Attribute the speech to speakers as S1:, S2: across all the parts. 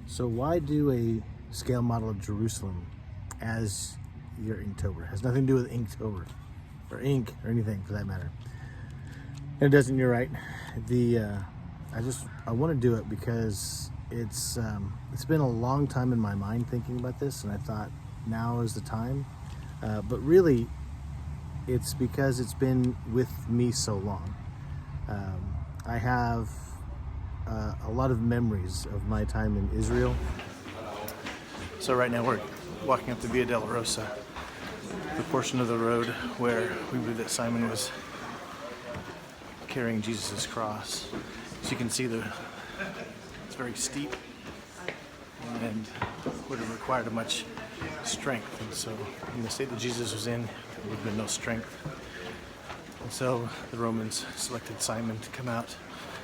S1: So why do a scale model of Jerusalem as your Inktober? It has nothing to do with Inktober or ink or anything for that matter. And it doesn't, you're right. I want to do it because it's been a long time in my mind thinking about this, and I thought now is the time. But really, it's because it's been with me so long. I have a lot of memories of my time in Israel. So right now we're walking up the Via Dolorosa, the portion of the road where we believe that Simon was carrying Jesus' cross. As you can see, it's very steep and would have required much strength. And so in the state that Jesus was in, there would have been no strength. And so the Romans selected Simon to come out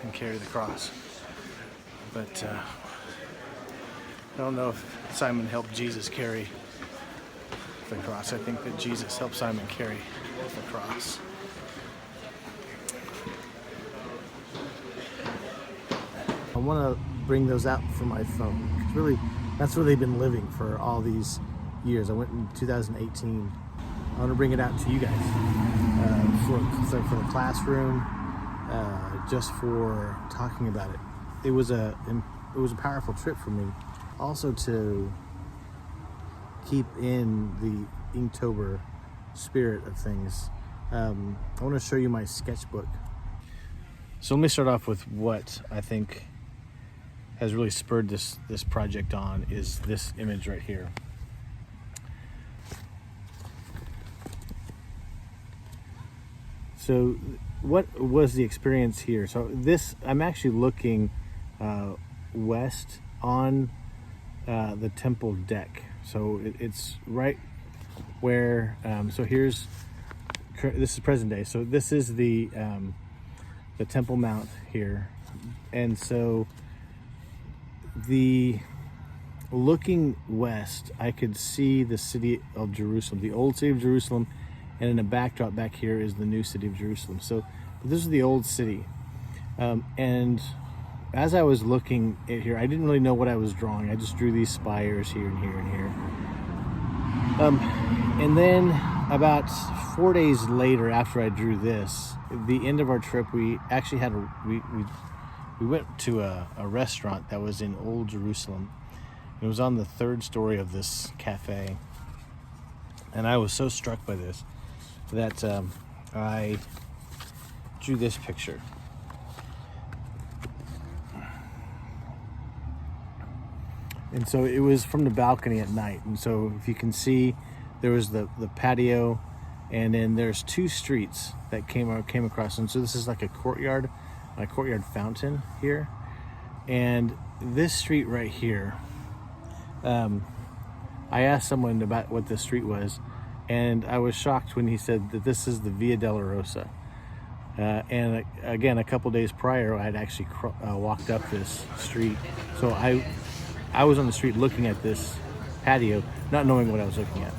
S1: and carry the cross. But I don't know if Simon helped Jesus carry the cross. I think that Jesus helped Simon carry the cross. I want to bring those out from my phone. Because really, that's where they've been living for all these years. I went in 2018. I want to bring it out to you guys for the classroom, just for talking about it. It was a powerful trip for me. Also to keep in the Inktober spirit of things. I want to show you my sketchbook. So let me start off with what I think has really spurred this project on is this image right here. So what was the experience here? So I'm actually looking west on the temple deck. So it's right where, so this is present day. So this is the Temple Mount here. And so looking west, I could see the city of Jerusalem, the old city of Jerusalem, and in the backdrop back here is the new city of Jerusalem. So this is the old city. And as I was looking at here, I didn't really know what I was drawing. I just drew these spires here and here and here. And then about 4 days later, after I drew this, the end of our trip, we actually had we went to a restaurant that was in Old Jerusalem. It was on the third story of this cafe. And I was so struck by this that I drew this picture. And so it was from the balcony at night. And so if you can see, there was the patio, and then there's two streets that came across. And so this is like a courtyard fountain here. And this street right here, I asked someone about what this street was, and I was shocked when he said that this is the Via Dolorosa. And again, a couple days prior, I had actually walked up this street. So I was on the street looking at this patio, not knowing what I was looking at.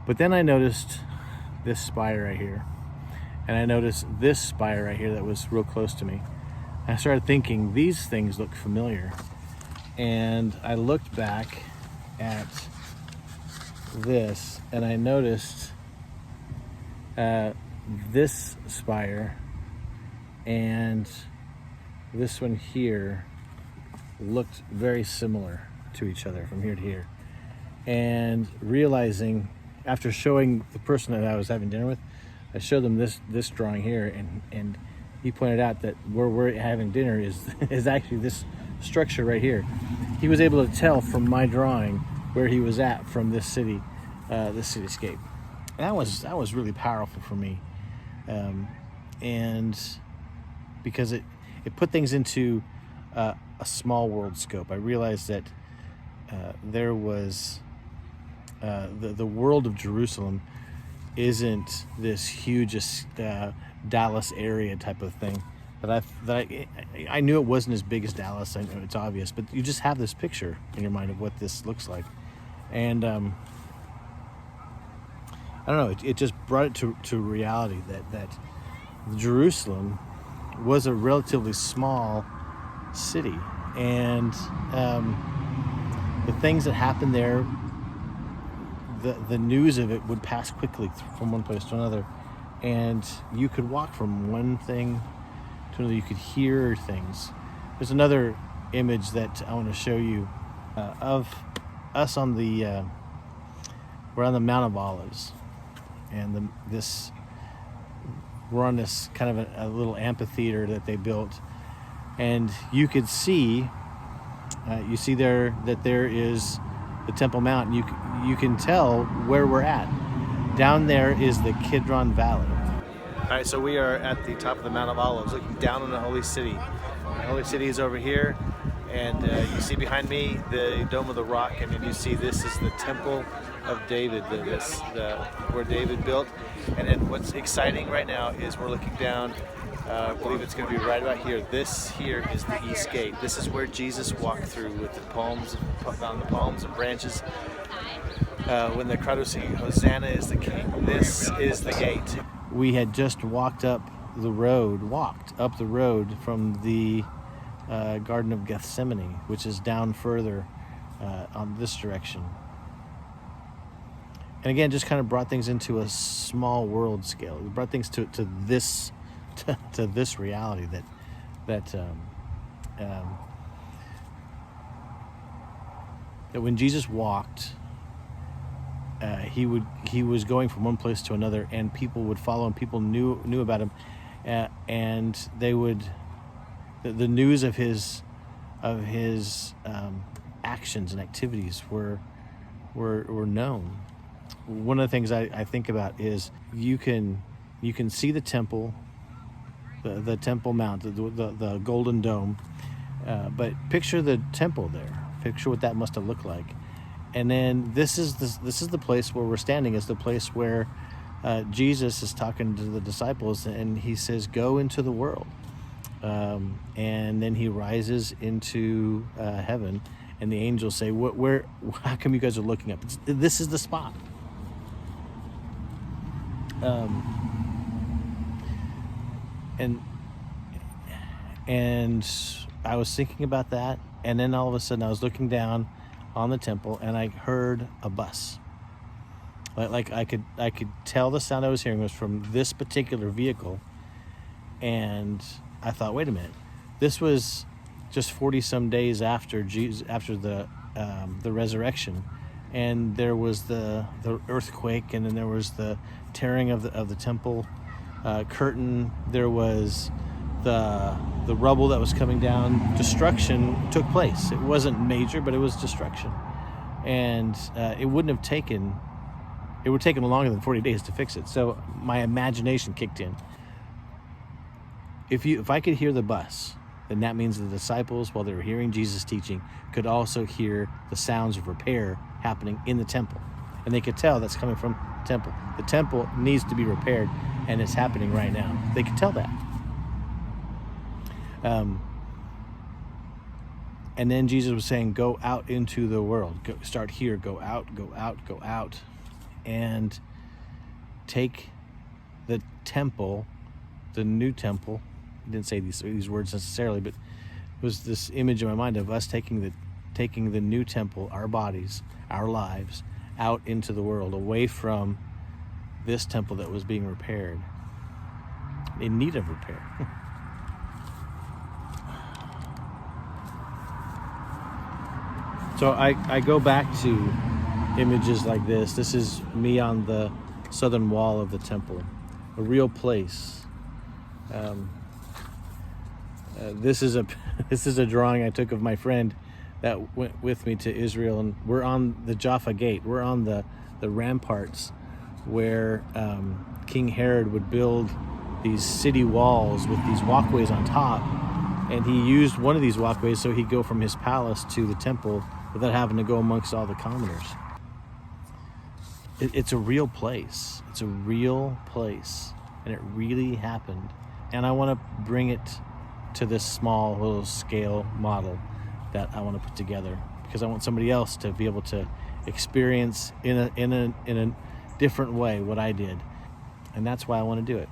S1: But then I noticed this spire right here. And I noticed this spire right here that was real close to me. I started thinking, these things look familiar. And I looked back at this, and I noticed this spire and this one here looked very similar to each other from here to here. And realizing, after showing the person that I was having dinner with, I showed them this drawing here, and he pointed out that where we're having dinner is actually this structure right here. He was able to tell from my drawing where he was at from this cityscape. And that was really powerful for me, and because it put things into a small world scope. I realized that there was the world of Jerusalem isn't this huge Dallas area type of thing. I knew it wasn't as big as Dallas. I know it's obvious, but you just have this picture in your mind of what this looks like, and I don't know. It just brought it to reality that Jerusalem was a relatively small city, and the things that happened there, the news of it would pass quickly from one place to another, and you could walk from one thing to another. You could hear things. There's another image that I want to show you of us on the we're on the Mount of Olives, and we're on this kind of a little amphitheater that they built, and you could see you see there that there is the Temple Mount. You can tell where we're at. Down there is the Kidron Valley. All right, so we are at the top of the Mount of Olives, looking down on the Holy City. The Holy City is over here, and you see behind me the Dome of the Rock, and then you see this is the Temple of David, where David built. And then what's exciting right now is we're looking down. I believe it's going to be right about here. This here is the East Gate. This is where Jesus walked through with the palms and branches. When the crowd was singing, "Hosanna is the King." This is the gate. We had just walked up the road from the Garden of Gethsemane, which is down further on this direction. And again, just kind of brought things into a small world scale. It brought things to this to this reality that when Jesus walked, he was going from one place to another, and people would follow him. People knew about him, and they would the news of his actions and activities were known. One of the things I think about is you can see the temple, the Temple Mount, the Golden Dome, but picture the temple there. Picture what that must have looked like. And then this is the place where we're standing. Is the place where Jesus is talking to the disciples, and he says, "Go into the world," and then he rises into heaven, and the angels say, "Where? How come you guys are looking up? This is the spot." And I was thinking about that, and then all of a sudden I was looking down on the temple, and I heard a bus. Like I could tell the sound I was hearing was from this particular vehicle, and I thought, wait a minute, this was just 40 some days after the resurrection, and there was the earthquake, and then there was the tearing of the temple curtain. There was the rubble that was coming down. Destruction took place. It wasn't major, but it was destruction, and it would take longer than 40 days to fix it. So my imagination kicked in. If I could hear the bus, then that means the disciples, while they were hearing Jesus teaching, could also hear the sounds of repair happening in the temple, and they could tell that's coming from the temple. The temple needs to be repaired, and it's happening right now. They could tell that. And then Jesus was saying, "Go out into the world. Start here. Go out, and take the temple, the new temple." He didn't say these words necessarily, but it was this image in my mind of us taking the new temple, our bodies, our lives, out into the world, away from this temple that was being repaired, in need of repair. So I go back to images like this. This is me on the southern wall of the temple, a real place. This is a drawing I took of my friend that went with me to Israel, and we're on the Jaffa Gate. We're on the ramparts where King Herod would build these city walls with these walkways on top, and he used one of these walkways so he'd go from his palace to the temple without having to go amongst all the commoners. It's a real place. It's a real place, and it really happened. And I want to bring it to this small little scale model that I want to put together, because I want somebody else to be able to experience in a different way what I did, and that's why I want to do it.